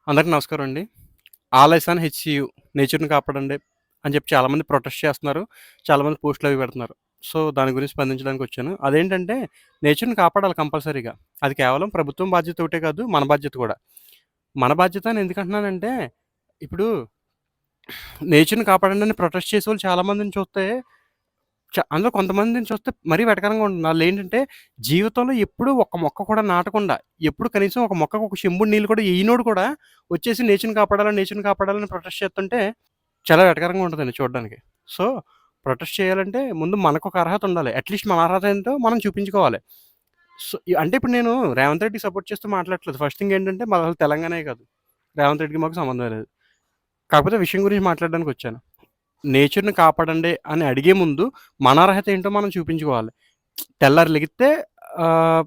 అందరికి నమస్కారం అండి. ఆల్ హెచ్‌సియు నేచర్‌ని కాపాడండి అని చెప్పి చాలామంది ప్రొటెస్ట్ చేస్తున్నారు. చాలామంది పోస్టులు అవి పెడుతున్నారు. సో, దాని గురించి స్పందించడానికొచ్చాను. అదేంటంటే నేచర్‌ని కాపాడాలి కంపల్సరీగా. అది కేవలం ప్రభుత్వం బాధ్యత ఒకటే కాదు, మన బాధ్యత కూడా. మన బాధ్యత అని ఎందుకంటున్నానంటే, ఇప్పుడు నేచర్‌ని కాపాడండి అని ప్రొటెస్ట్ చేసేవాళ్ళు చాలామందిని చూస్తే అందులో కొంతమందిని చూస్తే మరీ వెటకారంగా ఉంటుంది. ఆళ్ళేంటంటే జీవితంలో ఎప్పుడూ ఒక్క మొక్క కూడా నాటకుండా, ఎప్పుడు కనీసం ఒక మొక్కకు ఒక చెంబుడు నీళ్ళు కూడా ఎయ్యనోడు కూడా వచ్చేసి నేచర్‌ని కాపాడాలని ప్రొటెస్ట్ చేస్తుంటే చాలా వెటకారంగా ఉంటదండి చూడడానికి. సో, ప్రొటెస్ట్ చేయాలంటే ముందు మనకొక అర్హత ఉండాలి. అట్‌లీస్ట్ మన అర్హత ఏంటో మనం చూపించుకోవాలి. సో, అంటే ఇప్పుడు నేను రేవంత్ రెడ్డికి సపోర్ట్ చేస్తూ మాట్లాడట్లేదు. ఫస్ట్ థింగ్ ఏంటంటే మాదసలు తెలంగాణే కాదు. రేవంత్ రెడ్డికి మాకు సంబంధం లేదు. కాకపోతే విషయం గురించి మాట్లాడడానికొచ్చాను. నేచర్‌ని కాపాడండి అని అడిగే ముందు మన అర్హత ఏంటో మనం చూపించుకోవాలి. తెల్లారి లెగిత్తే ఆహ్,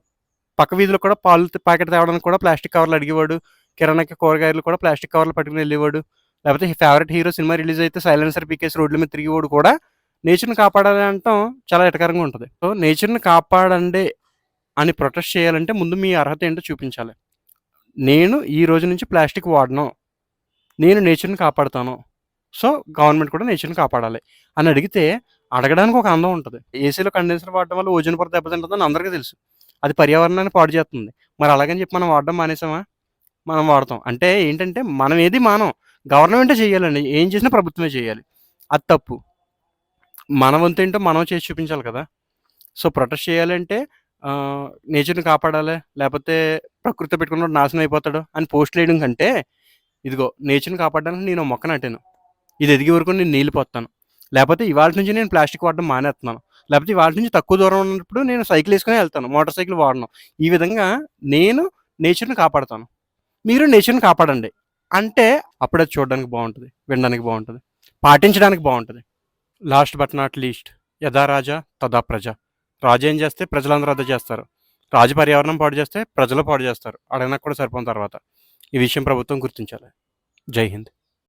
పక్క వీధిలో కూడా పాలు ప్యాకెట్ తేవడానికి కూడా ప్లాస్టిక్ కవర్లు అడిగేవాడు. కిరాణాకి కూరగాయలు కూడా ప్లాస్టిక్ కవర్లు పట్టుకొని వెళ్ళేవాడు. లేకపోతే ఫేవరెట్ హీరో సినిమా రిలీజ్ అయితే సైలెన్సర్ పీకేసి రోడ్ల మీద తిరిగేవాడు కూడా నేచర్‌ని కాపాడాలి అనటం చాలా ఎటకారంగా ఉంటది. సో, నేచర్‌ని కాపాడండి అని ప్రొటెస్ట్ చేయాలంటే ముందు మీ అర్హత ఏంటో చూపించాలి. నేను ఈ రోజు నుంచి ప్లాస్టిక్ వాడను. నేను నేచర్‌ని కాపాడుతాను. సో, గవర్నమెంట్ కూడా నేచర్‌ని కాపాడాలి అని అడిగితే, అడగడానికి ఒక అందం ఉంటది. ఏసీలో కండెన్సర్ వాడడం వల్ల ఓజోన్ పొర దెబ్బతింటదని అందరికీ తెలుసు. అది పర్యావరణాన్ని పాడు చేస్తుంది. మరి అలాగని చెప్పి మనం వాడడం మానేసామా? మనం వాడతాం. అంటే ఏంటంటే మనం ఏది మానం. గవర్నమెంటే చేయాలండి. ఏం చేసినా ప్రభుత్వమే చేయాలి. అది తప్పు. మన వంతేంటో మనం చేసి చూపించాలి కదా! సో, ప్రొటెస్ట్ చేయాలంటే నేచర్‌ని కాపాడాలి. లేపోతే ప్రకృతితో పెట్టుకున్నోడు నాశనం అయిపోతాడు అని పోస్టులేయడం కంటే, ఇదిగో నేచర్‌ని కాపాడడానికి నేను ఓ మొక్క నాటాను. ఇది ఎదిగే వరకు నేను నీళ్లు పోస్తాను. లేపోతే ఇవాల్టి నుంచి నేను ప్లాస్టిక్ వాడడం మానేత్తన్నాను. లేపోతే ఇవాల్టి నుంచి తక్కువ దూరం ఉన్నప్పుడు నేను సైకిల్ యేసుకొనే ఎళ్తాను. మోటార్ సైకిల్ వాడను. ఈ విధంగా నేను నేచర్‌ని కాపాడతాను. మీరు నేచర్‌ని కాపాడండి. అంటే అప్పుడది చూడడానికి బావుంటది. వినడానికి బావుంటది. పాటించడానికి బావుంటది. లాస్ట్ బట్ నాట్ లీస్ట్ యథా రాజా తథా ప్రజ. రాజు ఏం చేస్తే ప్రజలందరూ అదే చేస్తారు. రాజు పర్యావరణం పాడు చేస్తే ప్రజలు పాడు చేస్తారు. అడగనకు కూడా సరిపోయిన తర్వాత. ఈ విషయం ప్రభుత్వం గుర్తించాలి. జై హింద్.